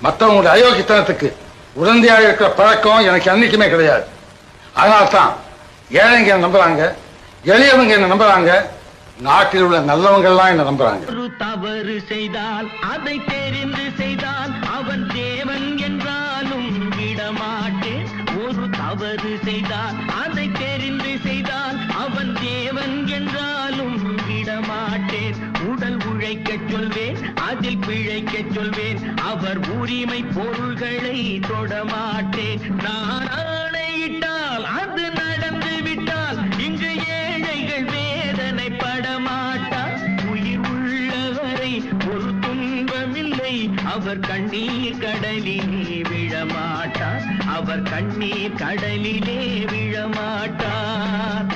மற்றவங்களுடைய அயோக்கியத்தனத்துக்கு உடந்தையாக இருக்கிற பழக்கம் எனக்கு அன்னைக்குமே கிடையாது. அதனால்தான் ஏழைங்க என்ன நம்புறாங்க, எளியவங்க என்ன நம்புறாங்க, நாட்டில் உள்ள நல்லவங்க எல்லாம் என்ன நம்புறாங்க. ஒரு தவறு செய்தால் அதை தெரிந்து செய்தால் அவன் தேவன் என்றாலும் விடமாட்டேன். ஒரு தவறு செய்தால் அதை தெரிந்து செய்தால் அவன் தேவன் என்றாலும் விடமாட்டேன். உடல் உழைக்க சொல்வேன், அதில் பிழைக்க சொல்வேன், அவர் உரிமை பொருள்களை தொடமாட்டேன். நான் ஆணையிட்டால் அது நடந்து விட்டால் இங்கு ஏழைகள் வேதனை படமாட்டார். உயிர் உள்ளவரை ஒரு துன்பமில்லை, அவர் கண்ணீர் கடலிலே விழமாட்டார். அவர் கண்ணீர் கடலிலே விழமாட்டார்.